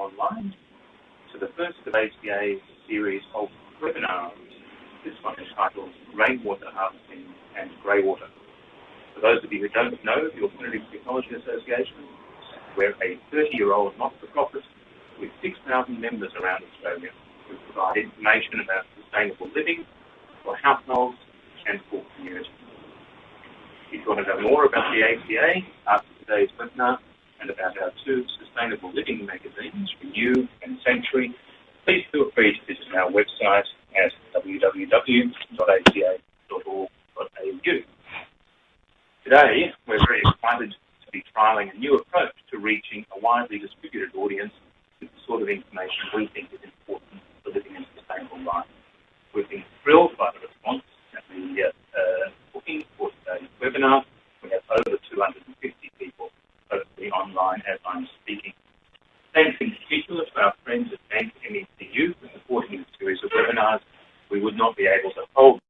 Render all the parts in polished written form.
online to the first of ACA's series of webinars. This one is titled Rainwater Harvesting and Greywater. For those of you who don't know, the Alternative Technology Association, we're a 30-year-old not-for-profit with 6,000 members around Australia who provide information about sustainable living for households and for communities. If you want to know more about the ACA after today's webinar and about our two sustainable living magazines, Renew and Sanctuary, please feel free to visit our website at www.aca.org.au. Today, we're very excited to be trialling a new approach to reaching a widely distributed audience with the sort of information we think is important for living a sustainable life. We've been thrilled by the response that we booking for today's webinar. We have over 250 people hopefully online as I'm speaking. Thanks in particular to our friends at MECU for supporting this series of webinars. We would not be able to hold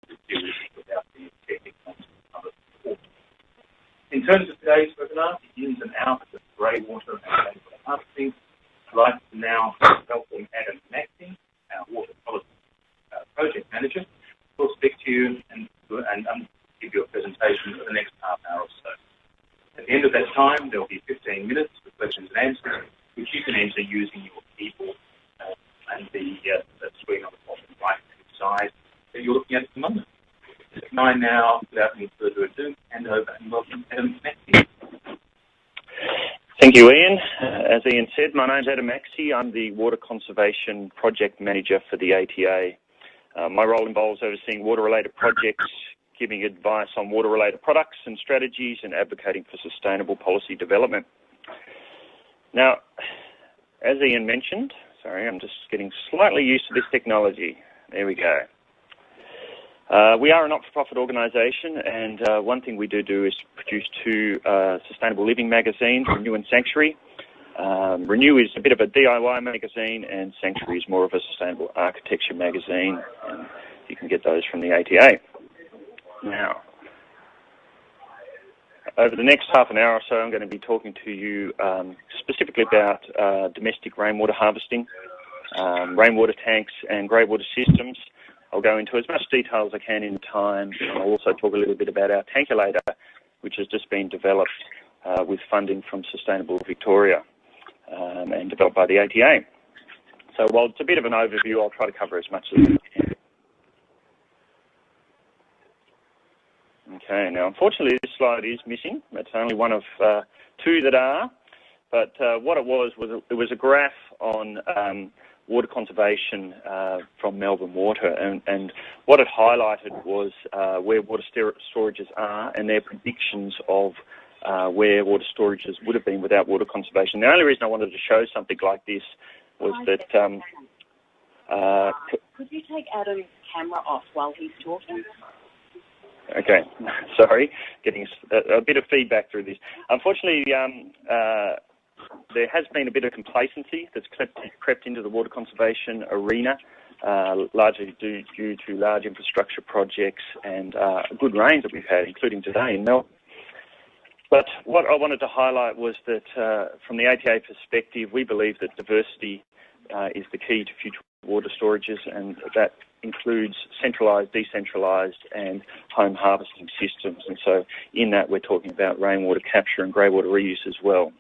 this series without the technical support. In terms of today's webinar, the ins and outs of greywater and rainwater harvesting, I'd like to now welcome Adam Maxey, our water policy project manager, who will speak to you and give you a presentation for the next half hour or so. At the end of that time, there will be 15 minutes for questions and answers, which you can enter using your keyboard and the screen on the bottom right-hand side that you're looking at the moment. Can I now, without any further ado, hand over and welcome Adam Maxey. Thank you, Ian. As Ian said, my name's Adam Maxey. I'm the Water Conservation Project Manager for the ATA. My role involves overseeing water-related projects, giving advice on water-related products and strategies, and advocating for sustainable policy development. Now, as Ian mentioned, sorry, I'm just getting slightly used to this technology. There we go. We are a not-for-profit organisation, and one thing we do is produce two sustainable living magazines, Renew and Sanctuary. Renew is a bit of a DIY magazine, and Sanctuary is more of a sustainable architecture magazine, and you can get those from the ATA. Now, over the next half an hour or so, I'm going to be talking to you specifically about domestic rainwater harvesting, rainwater tanks and greywater systems. I'll go into as much detail as I can in time, and I'll also talk a little bit about our Tankulator, which has just been developed with funding from Sustainable Victoria and developed by the ATA. So while it's a bit of an overview, I'll try to cover as much as I can. Okay, now unfortunately this slide is missing. It's only one of two that are, but what it was a graph on water conservation from Melbourne Water, and what it highlighted was where water storages are and their predictions of where water storages would have been without water conservation. The only reason I wanted to show something like this was that... could you take Adam's camera off while he's talking? Okay, sorry, getting a bit of feedback through this. Unfortunately, there has been a bit of complacency that's crept into the water conservation arena, largely due to large infrastructure projects and good rains that we've had, including today in Melbourne. But what I wanted to highlight was that from the ATA perspective, we believe that diversity is the key to future water storages, and that includes centralised, decentralised and home harvesting systems. And so in that we're talking about rainwater capture and greywater reuse as well.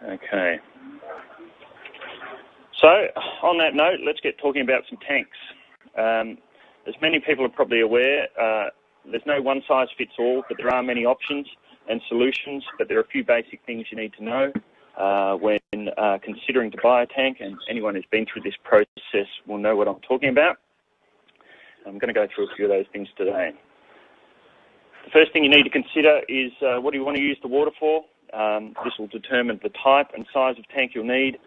Okay. So on that note, let's get talking about some tanks. As many people are probably aware, there's no one-size-fits-all, but there are many options and solutions, but there are a few basic things you need to know when considering to buy a tank, and anyone who's been through this process will know what I'm talking about. I'm going to go through a few of those things today. The first thing you need to consider is what do you want to use the water for? This will determine the type and size of tank you'll need.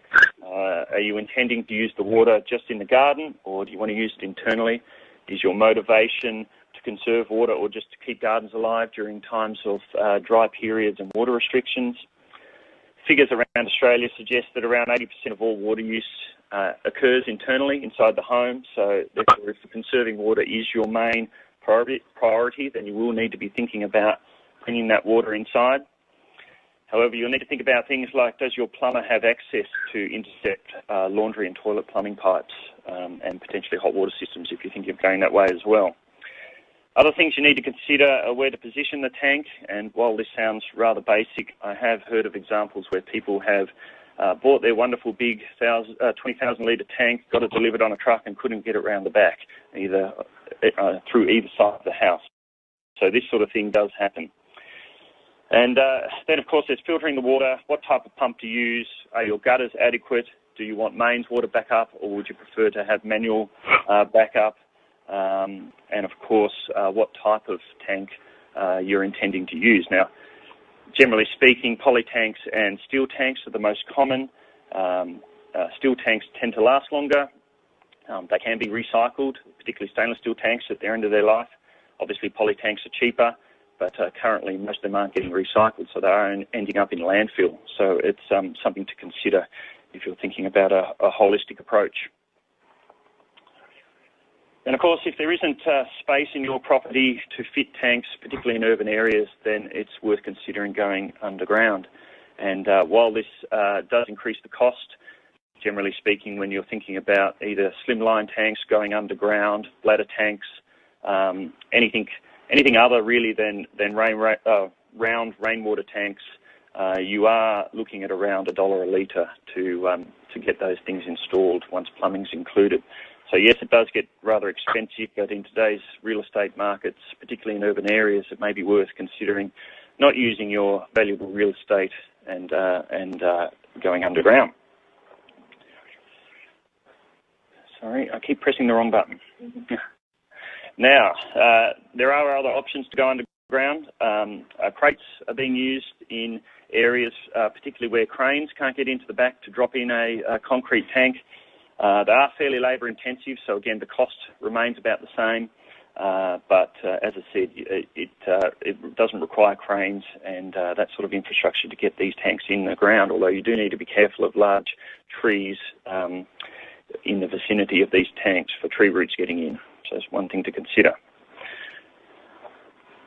Are you intending to use the water just in the garden, or do you want to use it internally? Is your motivation to conserve water or just to keep gardens alive during times of dry periods and water restrictions? Figures around Australia suggest that around 80% of all water use occurs internally inside the home, so therefore if conserving water is your main priority, then you will need to be thinking about bringing that water inside. However, you'll need to think about things like, does your plumber have access to intercept laundry and toilet plumbing pipes and potentially hot water systems if you think of going that way as well. Other things you need to consider are where to position the tank, and while this sounds rather basic, I have heard of examples where people have bought their wonderful big 20,000 litre tank, got it delivered on a truck and couldn't get it round the back, either through either side of the house. So this sort of thing does happen. And then, of course, there's filtering the water. What type of pump to use? Are your gutters adequate? Do you want mains water backup, or would you prefer to have manual backup? And, of course, what type of tank you're intending to use. Now, generally speaking, poly tanks and steel tanks are the most common. Steel tanks tend to last longer. They can be recycled, particularly stainless steel tanks at the end of their life. Obviously, poly tanks are cheaper, but currently most of them aren't getting recycled, so they are ending up in landfill. So it's something to consider if you're thinking about a holistic approach. And of course, if there isn't space in your property to fit tanks, particularly in urban areas, then it's worth considering going underground. And while this does increase the cost, generally speaking, when you're thinking about either slimline tanks going underground, bladder tanks, anything other really than round rainwater tanks, you are looking at around $1 a litre to get those things installed once plumbing's included. So yes, it does get rather expensive, but in today's real estate markets, particularly in urban areas, it may be worth considering not using your valuable real estate and going underground. Sorry, I keep pressing the wrong button. Now, there are other options to go underground. Crates are being used in areas, particularly where cranes can't get into the back to drop in a concrete tank. They are fairly labour intensive, so again the cost remains about the same, but as I said, it doesn't require cranes and that sort of infrastructure to get these tanks in the ground, although you do need to be careful of large trees in the vicinity of these tanks for tree roots getting in, so that's one thing to consider.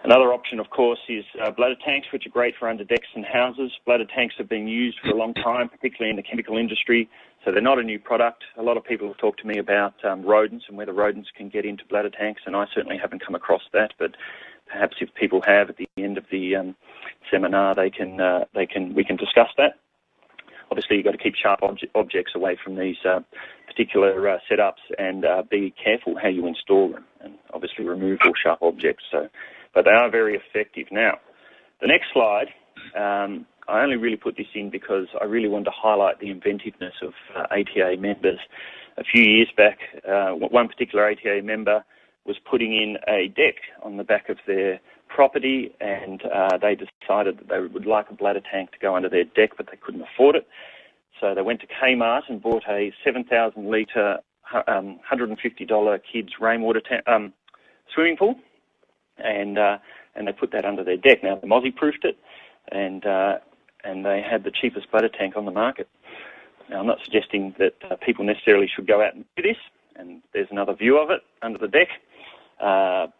Another option, of course, is bladder tanks, which are great for under decks and houses. Bladder tanks have been used for a long time, particularly in the chemical industry, so they're not a new product. A lot of people have talked to me about rodents and whether rodents can get into bladder tanks, and I certainly haven't come across that, but perhaps if people have at the end of the seminar, we can discuss that. Obviously, you've got to keep sharp objects away from these particular setups and be careful how you install them, and obviously remove all sharp objects. But they are very effective. Now, the next slide, I only really put this in because I really wanted to highlight the inventiveness of ATA members. A few years back, one particular ATA member was putting in a deck on the back of their property, and they decided that they would like a bladder tank to go under their deck, but they couldn't afford it. So they went to Kmart and bought a 7,000 litre, $150 kids rainwater swimming pool. And they put that under their deck. Now, they Mozzie-proofed it, and they had the cheapest bladder tank on the market. Now, I'm not suggesting that people necessarily should go out and do this, and there's another view of it under the deck,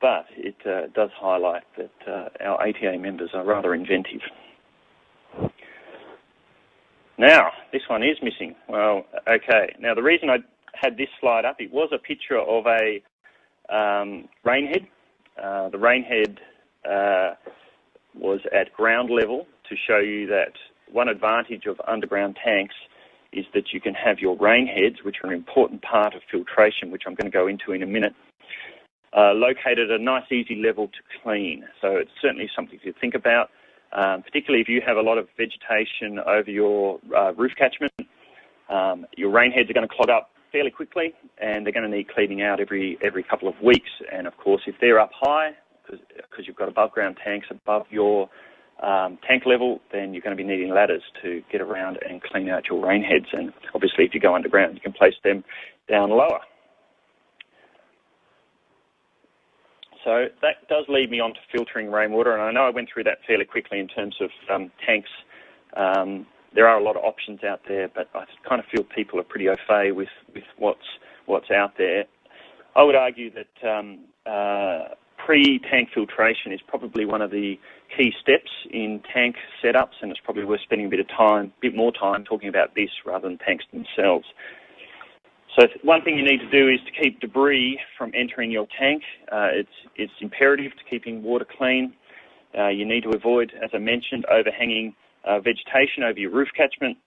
but it does highlight that our ATA members are rather inventive. Now, this one is missing. Well, okay. Now, the reason I had this slide up, it was a picture of a rainhead. The rainhead was at ground level to show you that one advantage of underground tanks is that you can have your rainheads, which are an important part of filtration, which I'm going to go into in a minute, located at a nice, easy level to clean. So it's certainly something to think about, particularly if you have a lot of vegetation over your roof catchment. Your rainheads are going to clog up fairly quickly, and they're going to need cleaning out every couple of weeks. And of course, if they're up high, because you've got above ground tanks above your tank level, then you're going to be needing ladders to get around and clean out your rainheads. And obviously, if you go underground, you can place them down lower. So that does lead me on to filtering rainwater, and I know I went through that fairly quickly in terms of tanks. There are a lot of options out there, but I kind of feel people are pretty au fait with what's out there. I would argue that pre-tank filtration is probably one of the key steps in tank setups, and it's probably worth spending a bit more time talking about this rather than tanks themselves. So one thing you need to do is to keep debris from entering your tank. It's imperative to keeping water clean. You need to avoid, as I mentioned, overhanging vegetation over your roof catchment.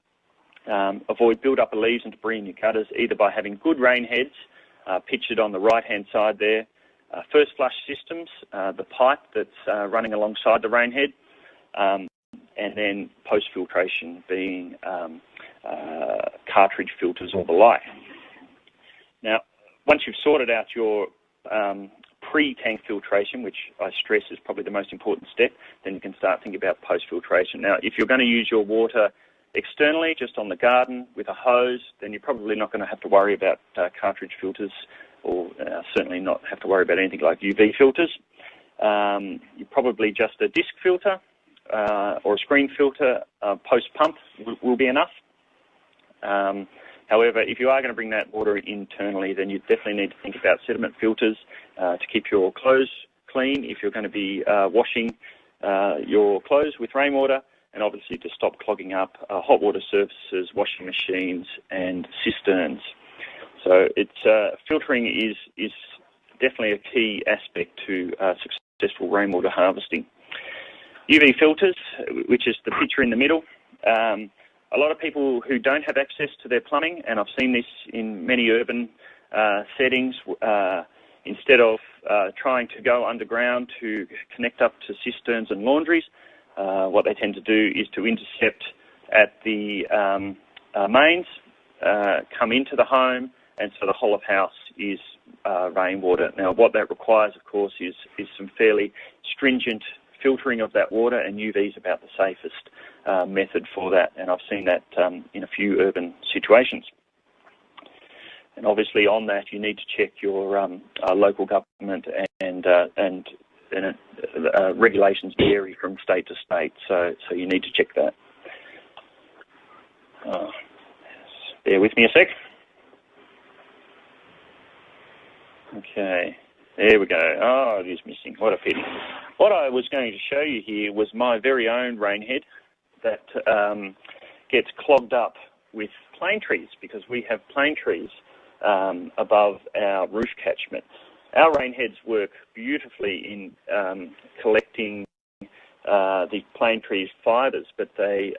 Avoid build-up of leaves and debris in your gutters, either by having good rain heads pictured on the right-hand side there, first flush systems, the pipe that's running alongside the rain head, and then post-filtration being cartridge filters or the like. Now, once you've sorted out your pre-tank filtration, which I stress is probably the most important step, then you can start thinking about post-filtration. Now, if you're going to use your water externally, just on the garden with a hose, then you're probably not going to have to worry about cartridge filters, or certainly not have to worry about anything like UV filters. You probably just a disc filter or a screen filter post-pump will be enough. However, if you are going to bring that water internally, then you definitely need to think about sediment filters to keep your clothes clean if you're going to be washing your clothes with rainwater, and obviously to stop clogging up hot water surfaces, washing machines and cisterns. So filtering is definitely a key aspect to successful rainwater harvesting. UV filters, which is the picture in the middle. A lot of people who don't have access to their plumbing, and I've seen this in many urban settings, instead of trying to go underground to connect up to cisterns and laundries, what they tend to do is to intercept at the mains, come into the home, and so the whole of house is rainwater. Now, what that requires, of course, is some fairly stringent filtering of that water, and UV is about the safest method for that, and I've seen that in a few urban situations. And obviously on that, you need to check your local government and regulations vary from state to state, so you need to check that. Bear with me a sec. Okay, there we go. Oh, it is missing. What a pity. What I was going to show you here was my very own rain head that gets clogged up with plane trees, because we have plane trees above our roof catchment. Our rain heads work beautifully in collecting the plane trees fibres, but they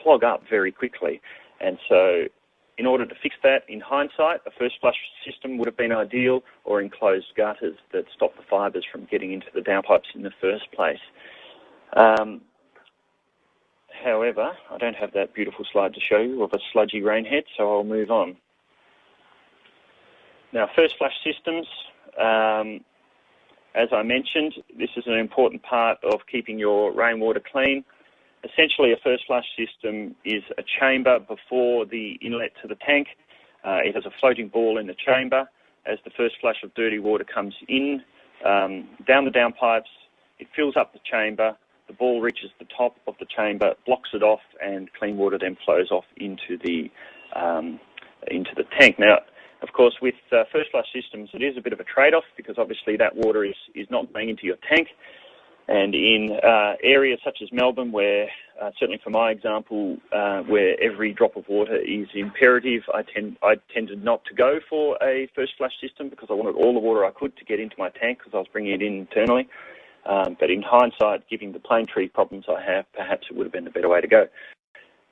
clog up very quickly. And so in order to fix that, in hindsight, a first flush system would have been ideal, or enclosed gutters that stop the fibres from getting into the downpipes in the first place. However, I don't have that beautiful slide to show you of a sludgy rain head, so I'll move on. Now, first flush systems, as I mentioned, this is an important part of keeping your rainwater clean. Essentially, a first flush system is a chamber before the inlet to the tank. It has a floating ball in the chamber. As the first flush of dirty water comes in, down the downpipes, it fills up the chamber. The ball reaches the top of the chamber, blocks it off, and clean water then flows off into the tank. Now, of course, with first flush systems, it is a bit of a trade-off, because obviously that water is not going into your tank. And in areas such as Melbourne, where, certainly for my example, where every drop of water is imperative, I tended not to go for a first flush system, because I wanted all the water I could to get into my tank, because I was bringing it in internally. But in hindsight, given the plane tree problems I have, perhaps it would have been the better way to go.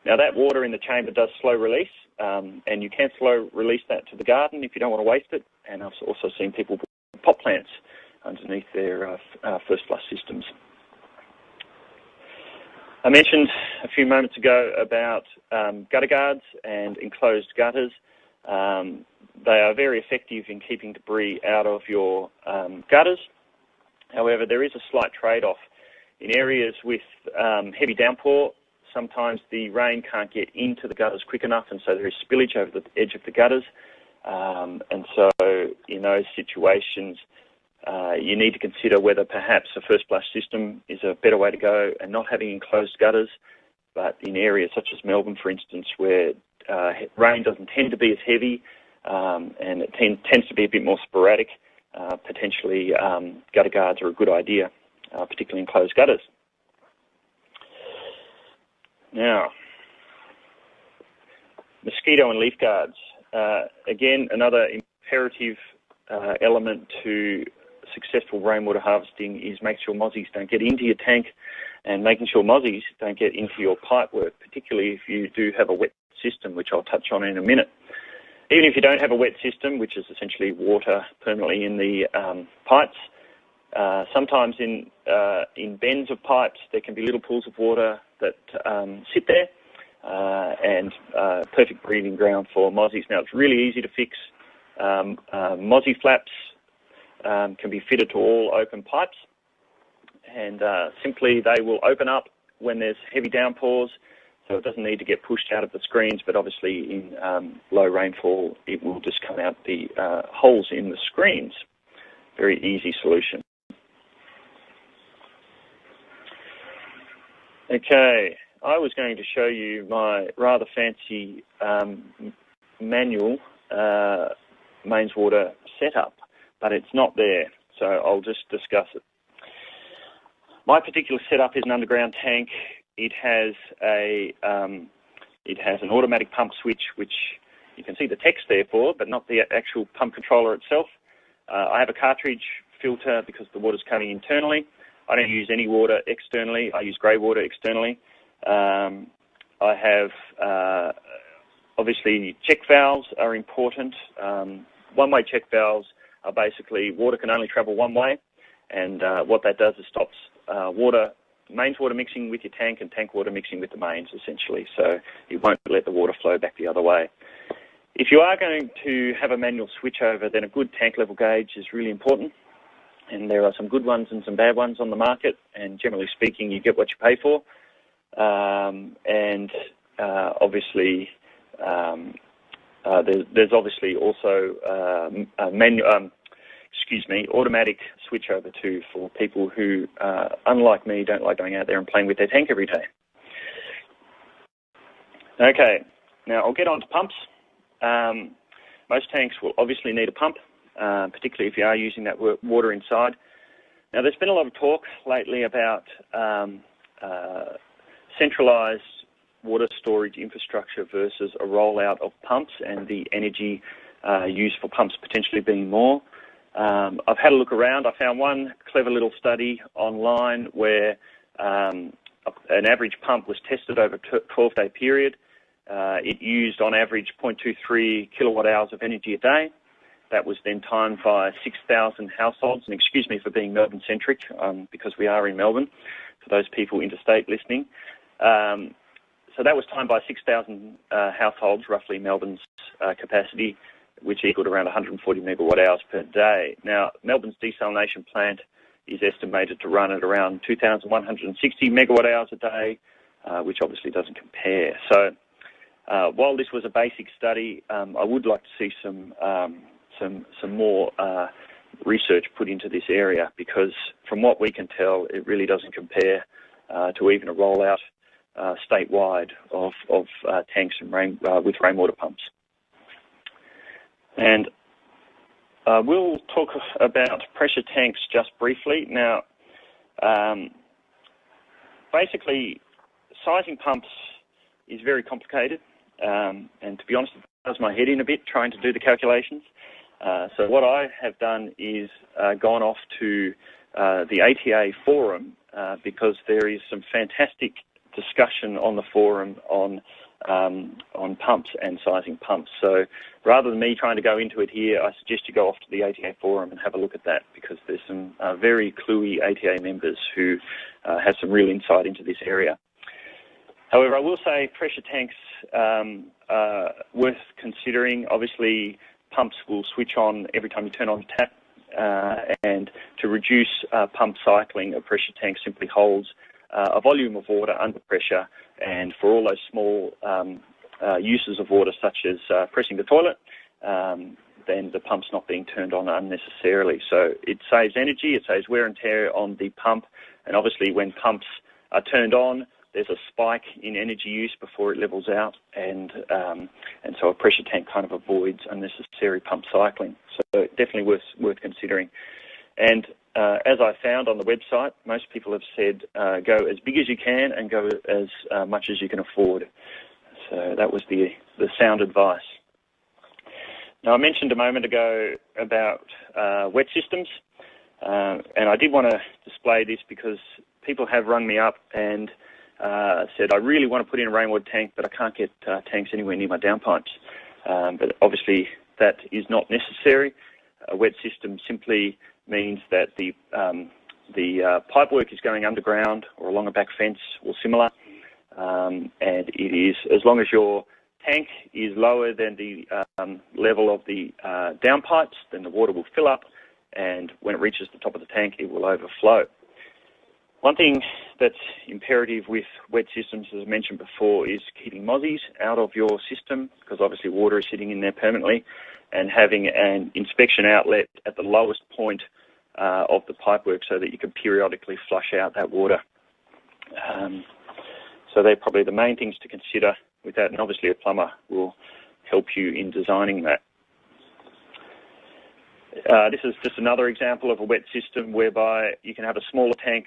Now, that water in the chamber does slow release, and you can slow release that to the garden if you don't want to waste it. And I've also seen people put pot plants underneath their first flush systems. I mentioned a few moments ago about gutter guards and enclosed gutters. They are very effective in keeping debris out of your gutters. However, there is a slight trade-off. In areas with heavy downpour, sometimes the rain can't get into the gutters quick enough, and so there is spillage over the edge of the gutters. And so in those situations, you need to consider whether perhaps a first flush system is a better way to go, and not having enclosed gutters. But in areas such as Melbourne, for instance, where rain doesn't tend to be as heavy, and it tends to be a bit more sporadic, potentially gutter guards are a good idea, particularly in closed gutters. Now, mosquito and leaf guards. Again, another imperative element to successful rainwater harvesting is make sure mozzies don't get into your tank, and making sure mozzies don't get into your pipe work, particularly if you do have a wet system, which I'll touch on in a minute. Even if you don't have a wet system, which is essentially water permanently in the pipes, sometimes in bends of pipes there can be little pools of water that sit there, and perfect breeding ground for mozzies. Now, it's really easy to fix. Mozzie flaps can be fitted to all open pipes, and simply they will open up when there's heavy downpours, so it doesn't need to get pushed out of the screens, but obviously in low rainfall it will just come out the holes in the screens. Very easy solution. Okay, I was going to show you my rather fancy manual mains water setup, but it's not there, so I'll just discuss it. My particular setup is an underground tank. It has an automatic pump switch, which you can see the text there for, but not the actual pump controller itself. I have a cartridge filter because the water's coming internally. I don't use any water externally. I use Greywater externally. I have, obviously, check valves are important. One-way check valves are basically water can only travel one way, and what that does is stops mains water mixing with your tank and tank water mixing with the mains, essentially, so it won't let the water flow back the other way. If you are going to have a manual switchover, then a good tank level gauge is really important, and there are some good ones and some bad ones on the market, and generally speaking, you get what you pay for. Obviously, there's obviously also automatic switchover too for people who, unlike me, don't like going out there and playing with their tank every day. Okay, now I'll get on to pumps. Most tanks will obviously need a pump, particularly if you are using that water inside. Now, there's been a lot of talk lately about centralised water storage infrastructure versus a rollout of pumps and the energy used for pumps potentially being more. I've had a look around. I found one clever little study online where an average pump was tested over a 12-day period. It used on average 0.23 kilowatt hours of energy a day. That was then timed by 6,000 households, and excuse me for being Melbourne-centric, because we are in Melbourne, for those people interstate listening. So that was timed by 6,000 households, roughly Melbourne's capacity, which equaled around 140 megawatt hours per day. Now, Melbourne's desalination plant is estimated to run at around 2,160 megawatt hours a day, which obviously doesn't compare. So while this was a basic study, I would like to see some more research put into this area, because from what we can tell, it really doesn't compare to even a rollout statewide of tanks and with rainwater pumps. And we'll talk about pressure tanks just briefly. Now, basically, sizing pumps is very complicated, and to be honest, it does my head in a bit trying to do the calculations. So what I have done is gone off to the ATA forum, because there is some fantastic discussion on the forum on pumps and sizing pumps. So rather than me trying to go into it here, I suggest you go off to the ATA forum and have a look at that, because there's some very cluey ATA members who have some real insight into this area. However, I will say pressure tanks are worth considering. Obviously, pumps will switch on every time you turn on the tap, and to reduce pump cycling, a pressure tank simply holds a volume of water under pressure, and for all those small uses of water, such as pressing the toilet, then the pump's not being turned on unnecessarily. So it saves energy, it saves wear and tear on the pump, and obviously when pumps are turned on, there's a spike in energy use before it levels out, and so a pressure tank kind of avoids unnecessary pump cycling. So definitely worth considering. And as I found on the website, most people have said go as big as you can and go as much as you can afford. So that was the sound advice. Now, I mentioned a moment ago about wet systems, and I did want to display this because people have rung me up and said, I really want to put in a rainwater tank, but I can't get tanks anywhere near my downpipes. But obviously that is not necessary. A wet system simply means that the pipe work is going underground or along a back fence or similar, and it is, as long as your tank is lower than the level of the downpipes, then the water will fill up, and when it reaches the top of the tank, it will overflow. One thing that's imperative with wet systems, as I mentioned before, is keeping mozzies out of your system, because obviously water is sitting in there permanently, and having an inspection outlet at the lowest point of the pipework so that you can periodically flush out that water. So they're probably the main things to consider with that, and obviously a plumber will help you in designing that. This is just another example of a wet system whereby you can have a smaller tank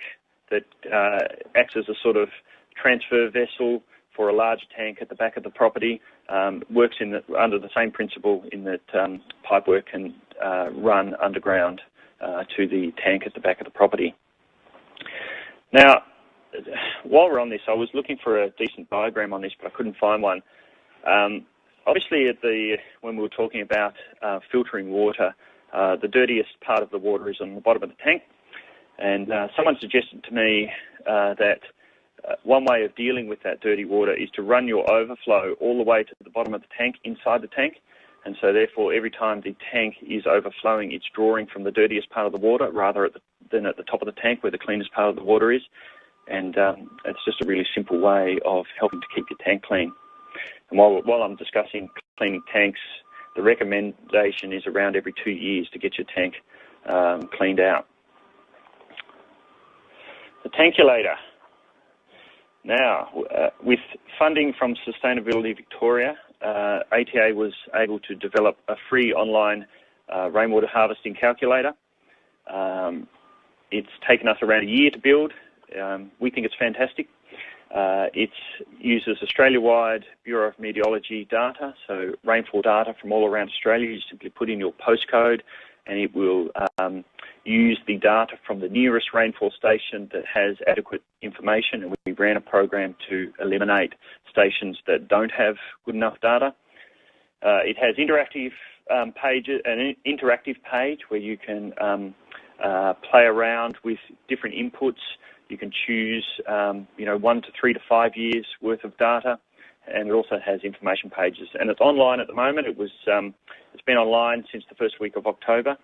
that acts as a sort of transfer vessel for a larger tank at the back of the property. Works under the same principle in that pipework can run underground to the tank at the back of the property. Now, while we're on this, I was looking for a decent diagram on this, but I couldn't find one. Obviously, when we were talking about filtering water, the dirtiest part of the water is on the bottom of the tank. And someone suggested to me that one way of dealing with that dirty water is to run your overflow all the way to the bottom of the tank, inside the tank. And so therefore, every time the tank is overflowing, it's drawing from the dirtiest part of the water rather than at the top of the tank where the cleanest part of the water is. And it's just a really simple way of helping to keep your tank clean. And while I'm discussing cleaning tanks, the recommendation is around every 2 years to get your tank cleaned out. The Tankulator. Now, with funding from Sustainability Victoria, ATA was able to develop a free online rainwater harvesting calculator. It's taken us around a year to build. We think it's fantastic. It uses Australia-wide Bureau of Meteorology data, so rainfall data from all around Australia. You simply put in your postcode and it will use the data from the nearest rainfall station that has adequate information, and we ran a program to eliminate stations that don't have good enough data. It has interactive pages, an interactive page where you can play around with different inputs. You can choose, 1 to 3 to 5 years worth of data, and it also has information pages. And it's online at the moment. It's been online since the first week of October.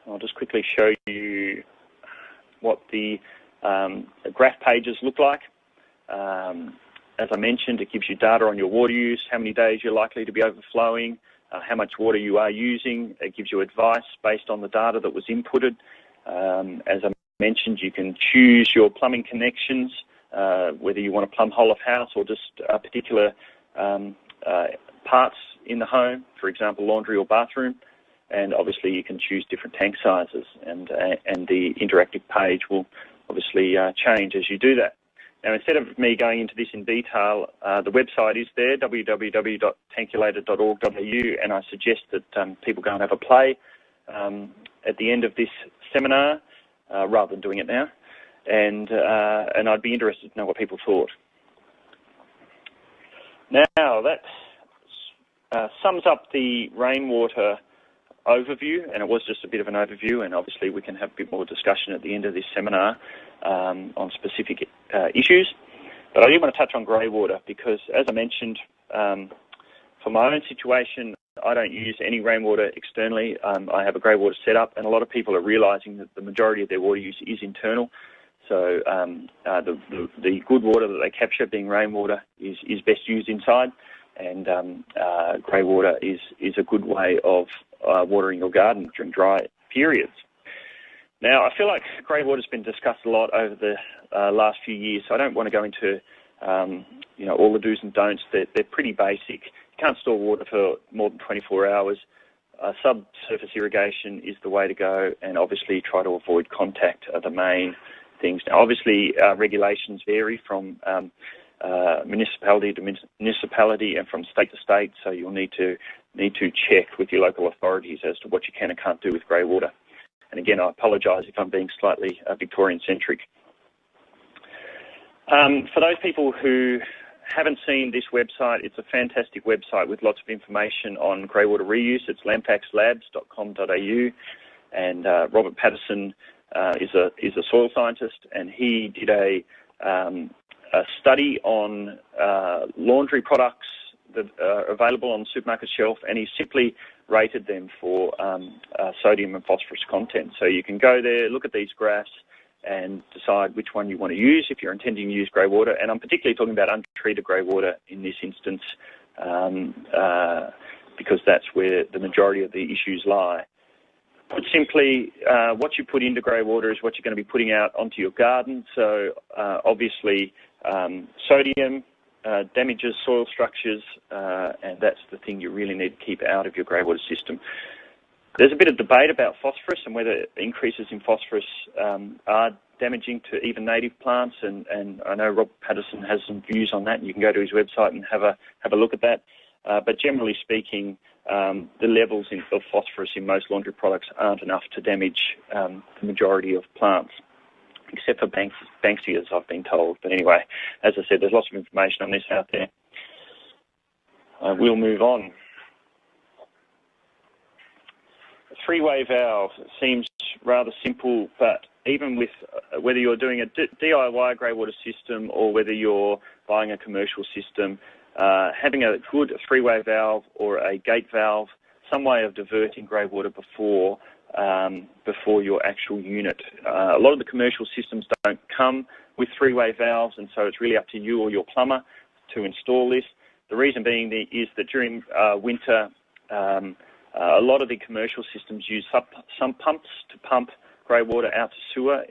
I'll just quickly show you what the graph pages look like. As I mentioned, it gives you data on your water use, how many days you're likely to be overflowing, how much water you are using. It gives you advice based on the data that was inputted. As I mentioned, you can choose your plumbing connections, whether you want to plumb whole of house or just particular parts in the home, for example, laundry or bathroom. And obviously you can choose different tank sizes, and the interactive page will obviously change as you do that. Now, instead of me going into this in detail, the website is there, www.tankulator.org.au, and I suggest that people go and have a play at the end of this seminar, rather than doing it now, and I'd be interested to know what people thought. Now, that sums up the rainwater overview, and it was just a bit of an overview, and obviously we can have a bit more discussion at the end of this seminar on specific issues. But I do want to touch on greywater because, as I mentioned, for my own situation, I don't use any rainwater externally. I have a greywater setup, and a lot of people are realising that the majority of their water use is internal. So the good water that they capture, being rainwater, is best used inside, and greywater is a good way of watering your garden during dry periods. Now, I feel like greywater's been discussed a lot over the last few years, so I don't want to go into all the do's and don'ts. They're pretty basic. You can't store water for more than 24 hours. subsurface irrigation is the way to go, and obviously try to avoid contact are the main things. Now, obviously, regulations vary from municipality to municipality and from state to state, so you'll need to check with your local authorities as to what you can and can't do with greywater. And again, I apologise if I'm being slightly Victorian-centric. For those people who haven't seen this website, it's a fantastic website with lots of information on greywater reuse. It's lampaxlabs.com.au, and Robert Patterson is a soil scientist, and he did a study on laundry products that are available on the supermarket shelf, and he simply rated them for sodium and phosphorus content. So you can go there, look at these graphs, and decide which one you want to use if you're intending to use greywater. And I'm particularly talking about untreated greywater in this instance, because that's where the majority of the issues lie. Put simply, what you put into greywater is what you're going to be putting out onto your garden. So obviously, sodium damages soil structures, and that's the thing you really need to keep out of your greywater system. There's a bit of debate about phosphorus and whether increases in phosphorus are damaging to even native plants, and I know Rob Patterson has some views on that, and you can go to his website and have a look at that. But generally speaking, the levels of phosphorus in most laundry products aren't enough to damage the majority of plants, except for Banksias, I've been told. But anyway, as I said, there's lots of information on this out there. We'll move on. A three-way valve seems rather simple, but even with whether you're doing a DIY greywater system or whether you're buying a commercial system, having a good three-way valve or a gate valve, some way of diverting greywater before your actual unit. A lot of the commercial systems don't come with three-way valves, and so it's really up to you or your plumber to install this. The reason being is that during winter, a lot of the commercial systems use sump pumps to pump greywater out to sewer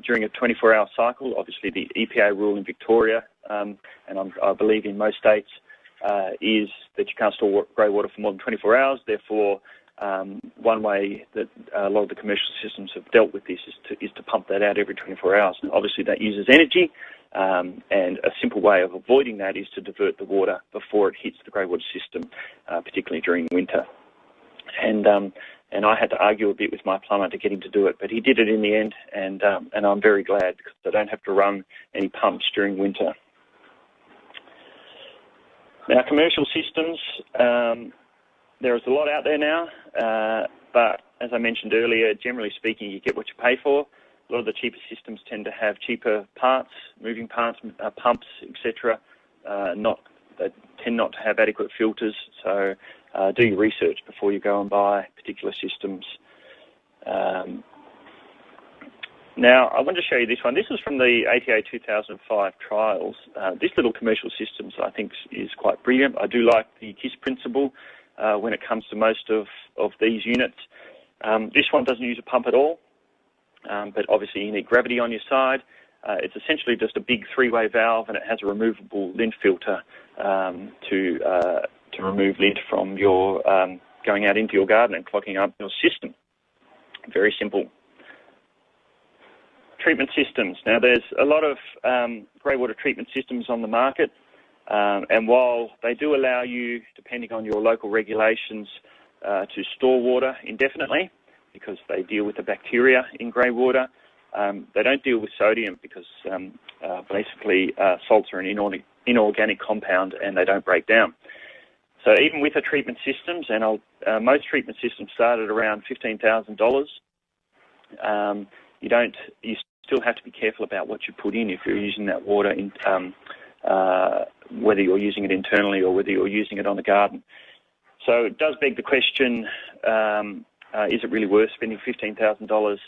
during a 24-hour cycle. Obviously, the EPA rule in Victoria, and I believe in most states, is that you can't store greywater for more than 24 hours. Therefore, one way that a lot of the commercial systems have dealt with this is to pump that out every 24 hours. And obviously, that uses energy, and a simple way of avoiding that is to divert the water before it hits the greywater system, particularly during winter. And I had to argue a bit with my plumber to get him to do it, but he did it in the end, and I'm very glad because I don't have to run any pumps during winter. Now, commercial systems, there is a lot out there now, but as I mentioned earlier, generally speaking, you get what you pay for. A lot of the cheaper systems tend to have cheaper parts, moving parts, pumps, etc. They tend not to have adequate filters, so do your research before you go and buy particular systems. Now, I want to show you this one. This is from the ATA 2005 trials. This little commercial systems, I think, is quite brilliant. I do like the KISS principle when it comes to most of these units. This one doesn't use a pump at all, but obviously you need gravity on your side. It's essentially just a big three-way valve, and it has a removable lint filter to remove lint from your going out into your garden and clogging up your system. Very simple. Treatment systems. Now, there's a lot of greywater treatment systems on the market, and while they do allow you, depending on your local regulations, to store water indefinitely because they deal with the bacteria in greywater, they don't deal with sodium because basically salts are an inorganic compound and they don't break down. So even with the treatment systems, and most treatment systems start at around $15,000, you still have to be careful about what you put in if you're using that water, whether you're using it internally or whether you're using it on the garden. So it does beg the question, is it really worth spending $15,000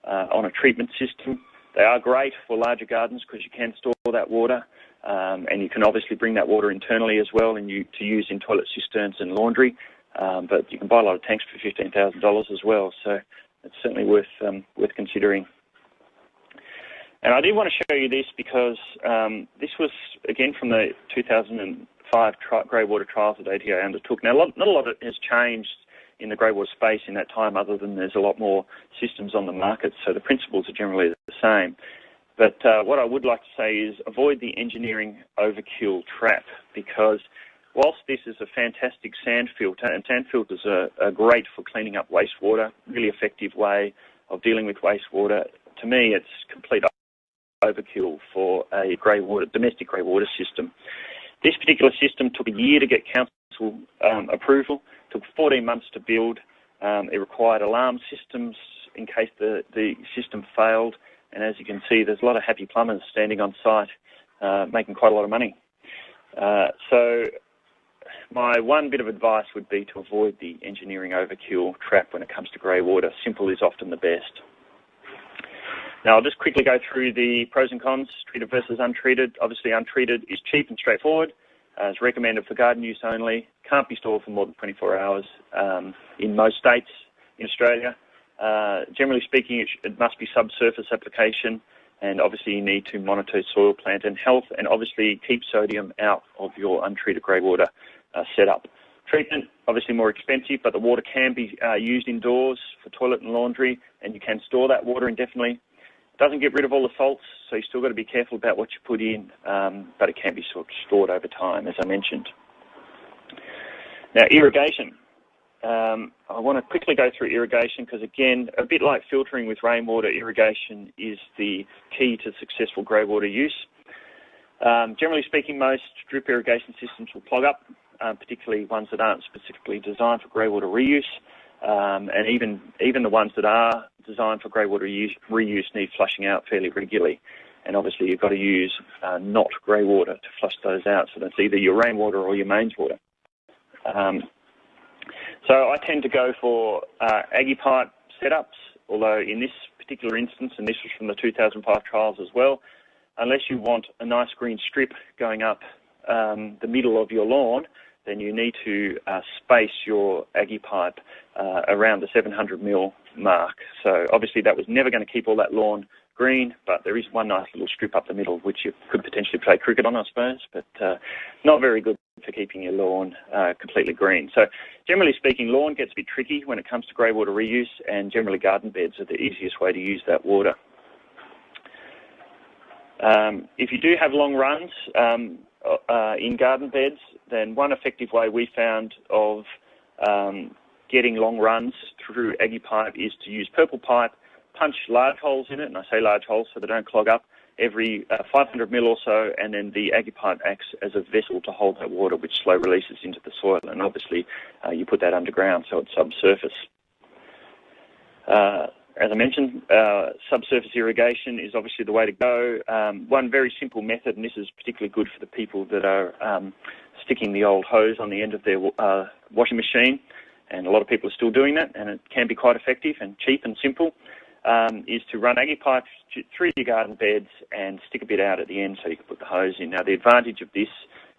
on a treatment system? They are great for larger gardens because you can store that water, and you can obviously bring that water internally as well and to use in toilet cisterns and laundry, but you can buy a lot of tanks for $15,000 as well, so it's certainly worth considering. And I did want to show you this because this was, again, from the 2005 greywater trials that ATA undertook. Now, not a lot has changed in the greywater space in that time, other than there's a lot more systems on the market, so the principles are generally the same. But what I would like to say is avoid the engineering overkill trap, because whilst this is a fantastic sand filter, and sand filters are great for cleaning up wastewater, really effective way of dealing with wastewater, to me it's complete overkill for a domestic greywater system. This particular system took a year to get council approval, took 14 months to build. It required alarm systems in case the system failed, and as you can see, there's a lot of happy plumbers standing on site making quite a lot of money. So my one bit of advice would be to avoid the engineering overkill trap when it comes to greywater. Simple is often the best. Now, I'll just quickly go through the pros and cons, treated versus untreated. Obviously, untreated is cheap and straightforward. It's recommended for garden use only. Can't be stored for more than 24 hours in most states in Australia. Generally speaking, it must be subsurface application, and obviously you need to monitor soil, plant and health, and obviously keep sodium out of your untreated greywater setup. Treatment, obviously more expensive, but the water can be used indoors for toilet and laundry, and you can store that water indefinitely. It doesn't get rid of all the salts, so you've still got to be careful about what you put in, but it can be stored over time, as I mentioned. Now, irrigation. I want to quickly go through irrigation because, again, a bit like filtering with rainwater, irrigation is the key to successful greywater use. Generally speaking, most drip irrigation systems will clog up, particularly ones that aren't specifically designed for greywater reuse. And even the ones that are designed for greywater reuse need flushing out fairly regularly. And obviously you've got to use not greywater to flush those out, so that's either your rainwater or your mains water. So I tend to go for Aggie pipe setups, although in this particular instance, and this was from the 2005 trials as well, unless you want a nice green strip going up the middle of your lawn, then you need to space your Aggie pipe around the 700mm mark. So obviously that was never going to keep all that lawn green, but there is one nice little strip up the middle which you could potentially play cricket on, I suppose, but not very good for keeping your lawn completely green. So generally speaking, lawn gets a bit tricky when it comes to greywater reuse, and generally garden beds are the easiest way to use that water. If you do have long runs in garden beds, then one effective way we found of getting long runs through Aggie pipe is to use purple pipe, punch large holes in it, and I say large holes so they don't clog up, every 500mm or so, and then the Aggie pipe acts as a vessel to hold that water, which slow releases into the soil, and obviously you put that underground so it's subsurface. As I mentioned, subsurface irrigation is obviously the way to go. One very simple method, and this is particularly good for the people that are sticking the old hose on the end of their washing machine, and a lot of people are still doing that, and it can be quite effective and cheap and simple, is to run Aggie pipes through your garden beds and stick a bit out at the end so you can put the hose in. Now, the advantage of this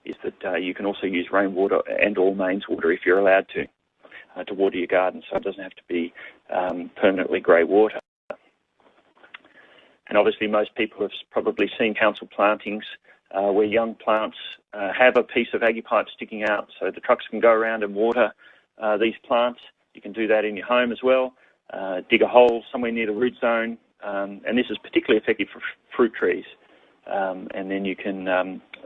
is that you can also use rainwater and or mains water if you're allowed to water your garden, so it doesn't have to be permanently grey water. And obviously most people have probably seen council plantings where young plants have a piece of Aggie pipe sticking out so the trucks can go around and water these plants. You can do that in your home as well. Dig a hole somewhere near the root zone, and this is particularly effective for fruit trees. And then you can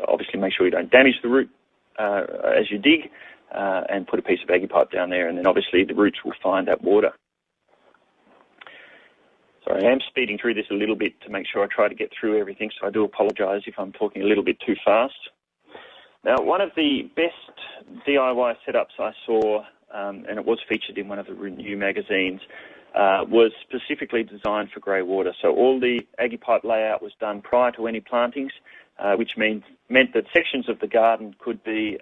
obviously make sure you don't damage the root as you dig, and put a piece of Aggie pipe down there, and then obviously the roots will find that water. So I am speeding through this a little bit to make sure I try to get through everything, so I do apologise if I'm talking a little bit too fast. Now, one of the best DIY setups I saw, and it was featured in one of the Renew magazines, was specifically designed for grey water. So all the Aggie pipe layout was done prior to any plantings, which meant that sections of the garden could be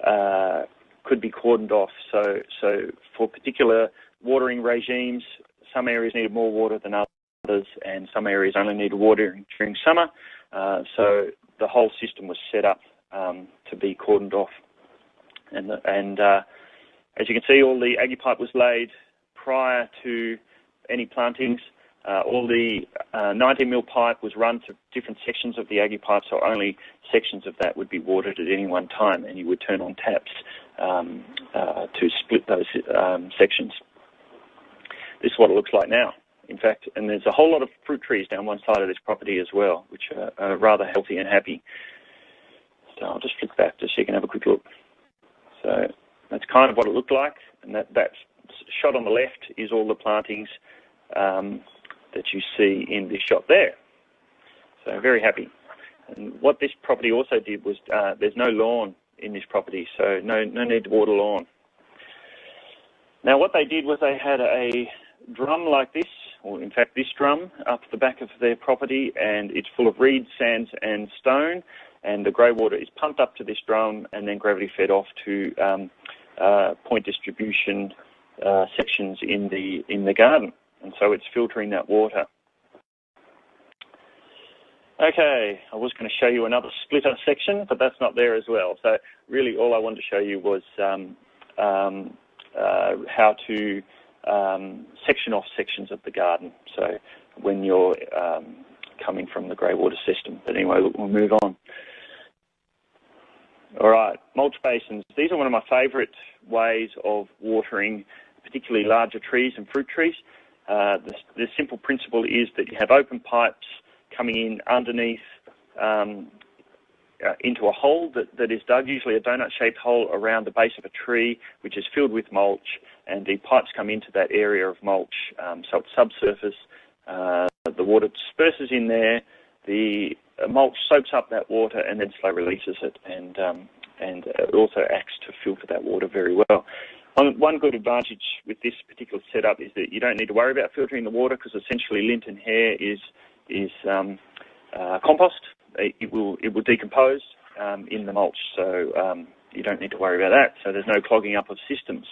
cordoned off. So for particular watering regimes, some areas needed more water than others, and some areas only needed water during summer. So the whole system was set up to be cordoned off. And as you can see, all the Aggie pipe was laid prior to any plantings. All the 90mm pipe was run to different sections of the Aggie pipe, so only sections of that would be watered at any one time, and you would turn on taps to split those sections. This is what it looks like now, in fact, and there's a whole lot of fruit trees down one side of this property as well, which are rather healthy and happy. So I'll just flick back just so you can have a quick look. So that's kind of what it looked like, and that shot on the left is all the plantings that you see in this shot there. So very happy. And what this property also did was there's no lawn in this property, so no need to water lawn. Now what they did was they had a drum like this, or in fact this drum, up the back of their property, and it's full of reeds, sands and stone, and the grey water is pumped up to this drum and then gravity fed off to point distribution sections in the garden. And so it's filtering that water. Okay, I was going to show you another splitter section, but that's not there as well. So really all I wanted to show you was how to section off sections of the garden. So when you're coming from the Greywater system. But anyway, we'll move on. All right, mulch basins. These are one of my favourite ways of watering, particularly larger trees and fruit trees. The simple principle is that you have open pipes coming in underneath into a hole that is dug, usually a donut-shaped hole around the base of a tree, which is filled with mulch, and the pipes come into that area of mulch, so it's subsurface. The water disperses in there, the mulch soaks up that water and then slow releases it, and it also acts to filter that water very well. One good advantage with this particular setup is that you don't need to worry about filtering the water, because essentially lint and hair is compost. It will decompose in the mulch, so you don't need to worry about that. So there's no clogging up of systems.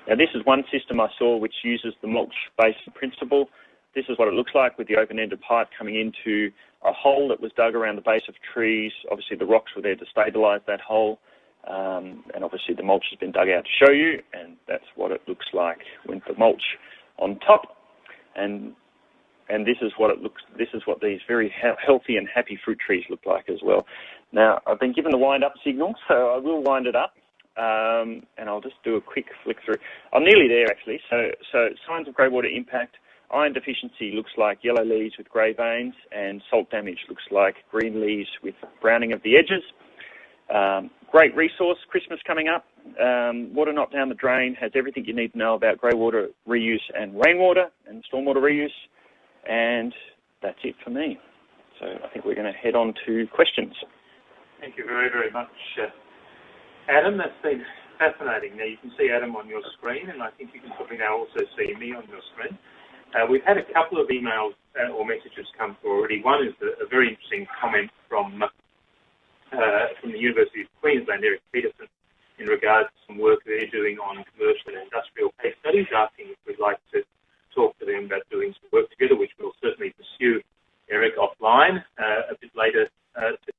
Now this is one system I saw which uses the Mulch Basin principle. This is what it looks like with the open-ended pipe coming into a hole that was dug around the base of trees. Obviously the rocks were there to stabilise that hole. And obviously the mulch has been dug out to show you, and that's what it looks like with the mulch on top. And this is what it looks. This is what these very healthy and happy fruit trees look like as well. Now I've been given the wind-up signal, so I will wind it up, and I'll just do a quick flick through. I'm nearly there actually. So signs of grey water impact. Iron deficiency looks like yellow leaves with grey veins, and salt damage looks like green leaves with browning of the edges. Great resource, Christmas coming up. Water not down the drain has everything you need to know about grey water reuse and rainwater and stormwater reuse. And that's it for me. So I think we're going to head on to questions. Thank you very, very much, Adam. That's been fascinating. Now you can see Adam on your screen, and I think you can probably now also see me on your screen. We've had a couple of emails or messages come through already. One is a very interesting comment from the University of Queensland, Eric Peterson, in regards to some work they're doing on commercial and industrial case studies, asking if we'd like to talk to them about doing some work together, which we'll certainly pursue, Eric, offline a bit later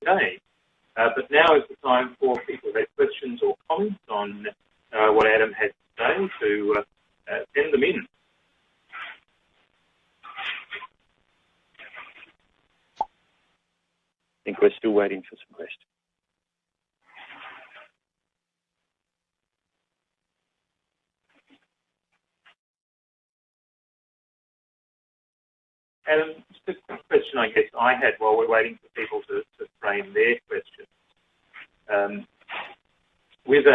today. But now is the time for people who have questions or comments on what Adam had to say to send them in. I think we're still waiting for some questions. Adam, just a question I guess I had while we're waiting for people to frame their questions. With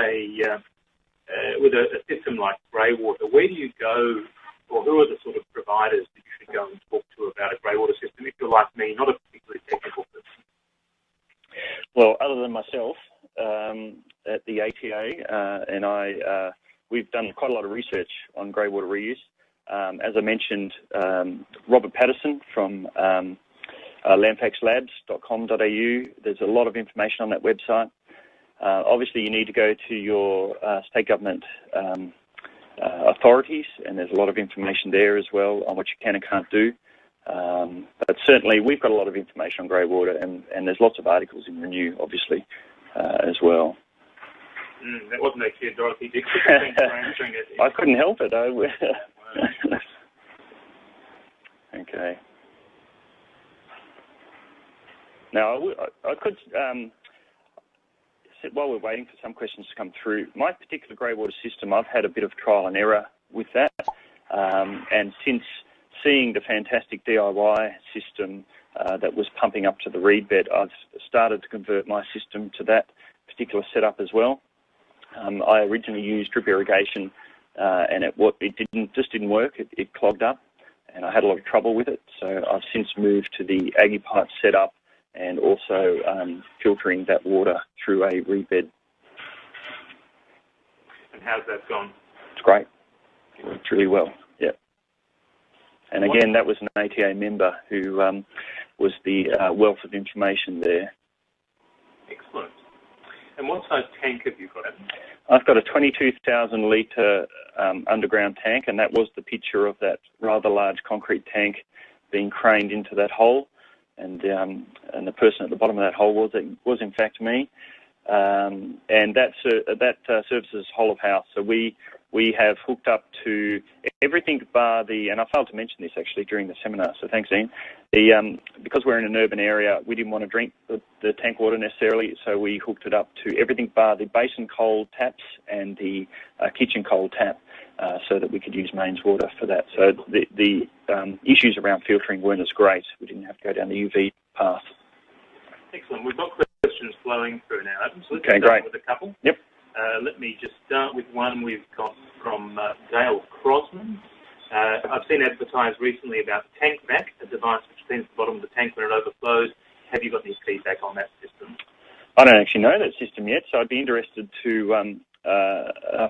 a system like Greywater, where do you go, or who are the sort of providers that you should go and talk to about a Greywater system if you're like me, not a particularly technical person? Well, other than myself, at the ATA, and we've done quite a lot of research on greywater reuse. As I mentioned, Robert Patterson from landfaxlabs.com.au. There's a lot of information on that website. Obviously, you need to go to your state government authorities, and there's a lot of information there as well on what you can and can't do. But certainly, we've got a lot of information on greywater, and there's lots of articles in Renew, obviously, as well. That wasn't actually a Dorothy Dixon. Thanks for answering it. I couldn't help it. Now, I could, while we're waiting for some questions to come through, my particular Greywater system, I've had a bit of trial and error with that. And since seeing the fantastic DIY system that was pumping up to the reed bed, I've started to convert my system to that particular setup as well. I originally used drip irrigation, and it just didn't work. It clogged up, and I had a lot of trouble with it. So I've since moved to the Aggie pipe setup and also filtering that water through a reed bed. And how's that gone? It's great. It works really well. Yeah. And again, that was an ATA member who was the wealth of information there. Excellent. And what size tank have you got? I've got a 22,000 litre underground tank, and that was the picture of that rather large concrete tank being craned into that hole. And the person at the bottom of that hole was in fact me. And that services whole of house. So we have hooked up to everything bar the, and I failed to mention this actually during the seminar, so thanks, Ian. Because we're in an urban area, we didn't want to drink the tank water necessarily, so we hooked it up to everything bar the basin cold taps and the kitchen cold tap, so that we could use mains water for that. So the issues around filtering weren't as great. We didn't have to go down the UV path. Excellent. We've got questions flowing through now, Adam. So let's start with a couple. Yep. Let me just start with one we've got from Dale Crosman. I've seen advertised recently about the tank vac, a device which cleans the bottom of the tank when it overflows. Have you got any feedback on that system? I don't actually know that system yet, so I'd be interested to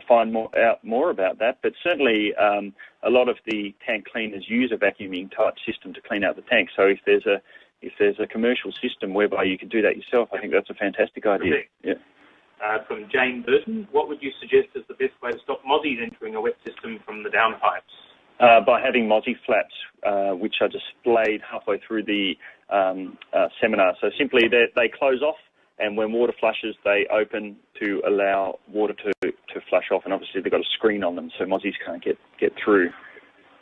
find out more about that. But certainly a lot of the tank cleaners use a vacuuming type system to clean out the tank. So if there's a commercial system whereby you can do that yourself, I think that's a fantastic idea. Yeah. From Jane Burton, what would you suggest is the best way to stop mozzies entering a wet system from the downpipes? By having mozzie flaps, which are displayed halfway through the seminar. So simply they close off, and when water flushes, they open to allow water to flush off. And obviously they've got a screen on them, so mozzies can't get through.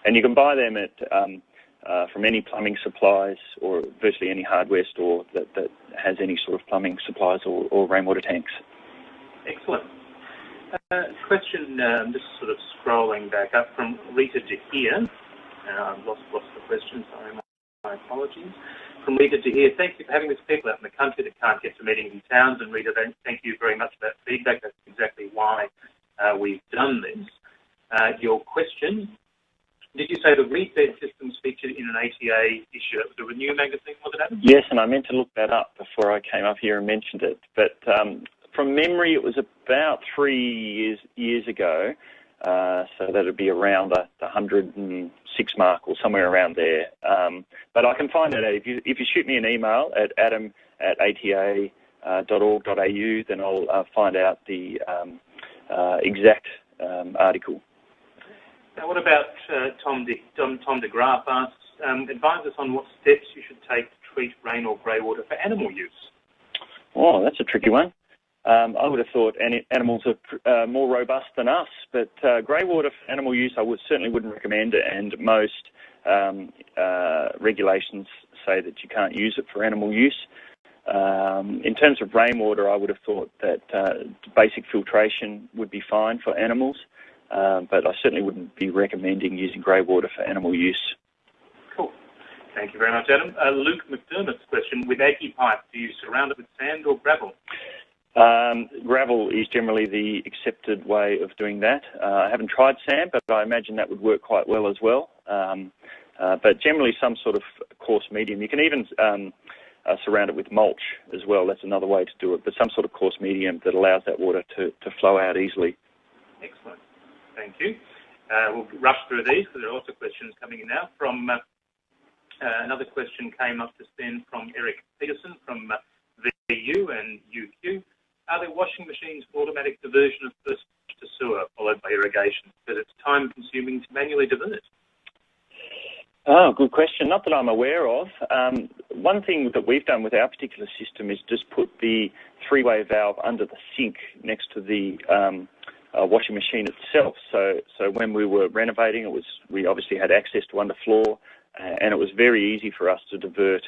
And you can buy them at from any plumbing supplies or virtually any hardware store that has any sort of plumbing supplies or rainwater tanks. Excellent. Question, just sort of scrolling back up from Rita DeHeer. I've lost the question, sorry, my apologies. From Rita DeHeer, thank you for having these people out in the country that can't get to meetings in towns. And Rita, thank you very much for that feedback. That's exactly why we've done this. Your question, did you say the reed bed systems featured in an ATA issue? That was a Renew magazine, was it, Adam? Yes, and I meant to look that up before I came up here and mentioned it. But from memory, it was about 3 years ago, so that would be around the 106 mark or somewhere around there. But I can find that out. If you shoot me an email at adam@ata.org.au, then I'll find out the exact article. Now, what about Tom DeGraaf asks, advise us on what steps you should take to treat rain or greywater for animal use? Oh, that's a tricky one. I would have thought animals are more robust than us, but greywater for animal use I certainly wouldn't recommend it, and most regulations say that you can't use it for animal use. In terms of rainwater, I would have thought that basic filtration would be fine for animals, but I certainly wouldn't be recommending using greywater for animal use. Cool. Thank you very much, Adam. Luke McDermott's question, with Aggie pipe, do you surround it with sand or gravel? Gravel is generally the accepted way of doing that. I haven't tried sand, but I imagine that would work quite well as well. But generally some sort of coarse medium. You can even surround it with mulch as well. That's another way to do it, but some sort of coarse medium that allows that water to flow out easily. Excellent. Thank you. We'll rush through these because there are lots of questions coming in now. From another question came up just then from Eric Peterson from VU and UQ. Are there washing machines for automatic diversion of first to sewer followed by irrigation? Because it's time-consuming to manually divert. Oh, good question. Not that I'm aware of. One thing that we've done with our particular system is just put the three-way valve under the sink next to the washing machine itself. So when we were renovating, we obviously had access to underfloor, and it was very easy for us to divert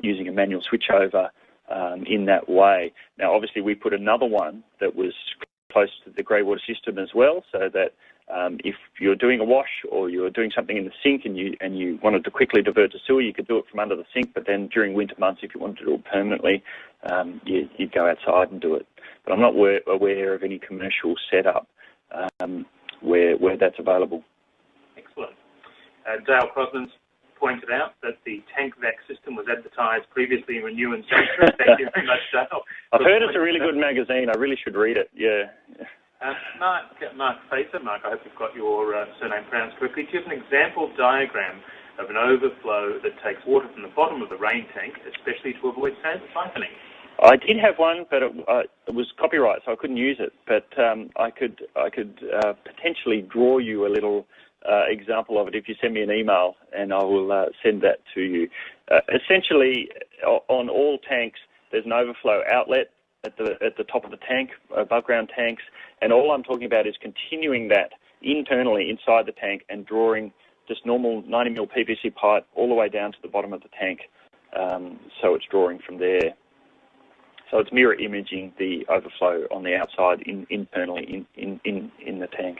using a manual switchover in that way. Now, obviously, we put another one that was close to the Greywater system as well, so that if you're doing a wash or you're doing something in the sink and you wanted to quickly divert to sewer, you could do it from under the sink, but then during winter months, if you wanted to do it permanently, you'd go outside and do it. But I'm not aware of any commercial setup where that's available. Excellent. Dale Crosland's pointed out that the tank vac system was advertised previously in Renew and Century. Thank you very much, Dale. I've heard it's a really good magazine. I really should read it, yeah. Mark Facer, Mark, I hope you've got your surname pronounced correctly. Do you have an example diagram of an overflow that takes water from the bottom of the rain tank, especially to avoid siphoning? I did have one, but it was copyright, so I couldn't use it. But I could potentially draw you a little example of it if you send me an email, and I will send that to you. Essentially, on all tanks, there's an overflow outlet at the top of the tank, above ground tanks, and all I'm talking about is continuing that internally inside the tank and drawing just normal 90mm PVC pipe all the way down to the bottom of the tank. So it's drawing from there. So it's mirror imaging the overflow on the outside internally in the tank.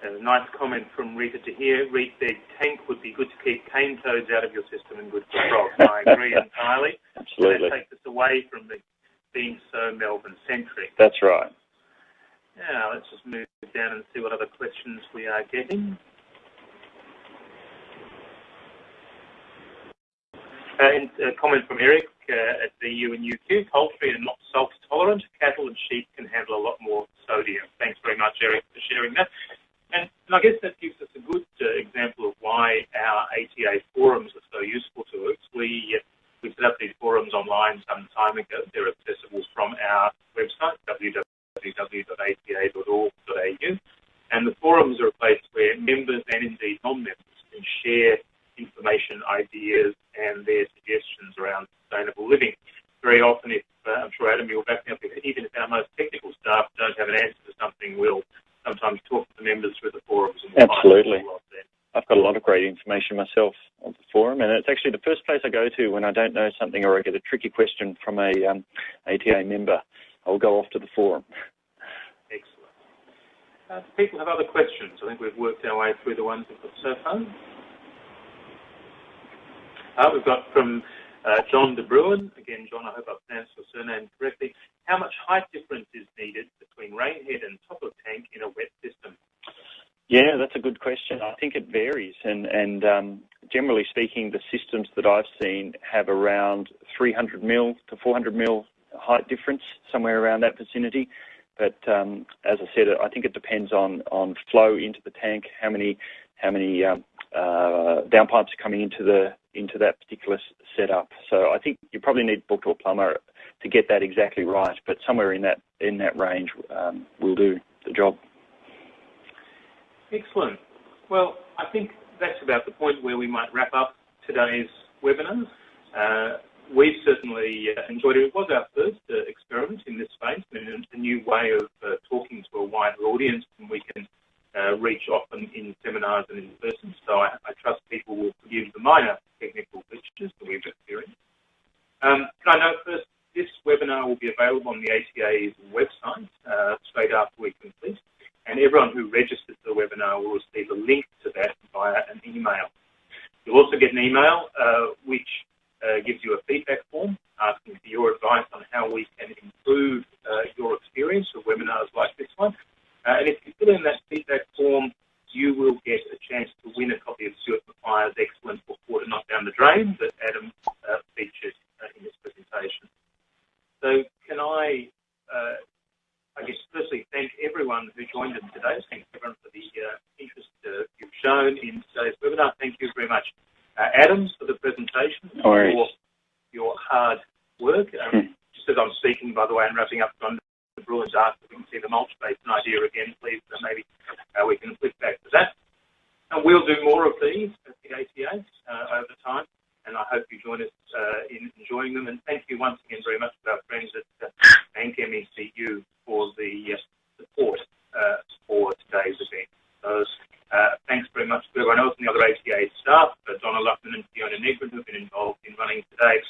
A nice comment from Rita to hear. Rita said, tank would be good to keep cane toads out of your system and good for frogs. I agree entirely. Absolutely. And that takes us away from being so Melbourne-centric. That's right. Now, let's just move down and see what other questions we are getting. A comment from Eric at the UNUQ. Poultry are not salt-tolerant. Cattle and sheep can handle a lot more sodium. Thanks very much, Eric, for sharing that. And I guess that gives us a good example of why our ATA forums are so useful to us. We set up these forums online some time ago. They're accessible from our website, www.ata.org.au. And the forums are a place where members and indeed non-members can share information, ideas, and their suggestions around sustainable living. Very often, I'm sure Adam, you'll back me up, even if our most technical staff don't have an answer to something, we'll sometimes talk to the members through the forums. And absolutely. I've got a lot of great information myself on the forum, and it's actually the first place I go to when I don't know something or I get a tricky question from a ATA member. I'll go off to the forum. Excellent. Do people have other questions? I think we've worked our way through the ones we've got so far. We've got from John De Bruin. Again, John, I hope I've pronounced your surname correctly. How much height difference is needed between rainhead and top of tank in a wet system? Yeah, that's a good question. I think it varies, and generally speaking, the systems that I've seen have around 300 mil to 400 mil height difference, somewhere around that vicinity. But as I said, I think it depends on flow into the tank, how many downpipes are coming into that particular setup. So I think you probably need to book to a plumber to get that exactly right, but somewhere in that range will do the job. Excellent. Well, I think that's about the point where we might wrap up today's webinar. We've certainly enjoyed it. It was our first experiment in this space, and a new way of talking to a wider audience, and we can reach often in seminars and in person. So I trust people will forgive the minor technical glitches that we've experienced. Can I note first, this webinar will be available on the ATA's website straight after we complete, and everyone who registers for the webinar will receive a link to that via an email. You'll also get an email which gives you a feedback form asking for your advice on how we can improve your experience of webinars like this one. And if you fill in that feedback form, you will get a chance to win a copy of Stuart Maguire's excellent book, Water Not Down the Drain, that Adam featured in this presentation. So can I guess, firstly, thank everyone who joined us today. Thanks everyone for the interest you've shown in today's webinar. Thank you very much, Adam, for the presentation, for your hard work. Just as I'm speaking, by the way, and wrapping up, John De Bruin's asked if we can see the Mulch Basin idea again, please. Maybe we can flip back to that. And we'll do more of these at the ATA over time, and I hope you join us in enjoying them. And thank you once again very much to our friends at Bank MECU for the support for today's event. So Thanks very much to everyone else and the other ATA staff, Donna Luckman and Fiona Negrin, who have been involved in running today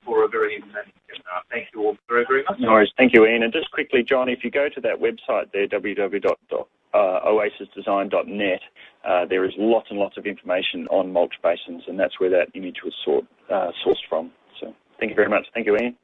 for a very entertaining seminar. Thank you all very, very much. No worries. Thank you, Ian. And just quickly, John, if you go to that website there, www.oasisdesign.net, there is lots and lots of information on mulch basins, and that's where that image was sourced from. So thank you very much. Thank you, Ian.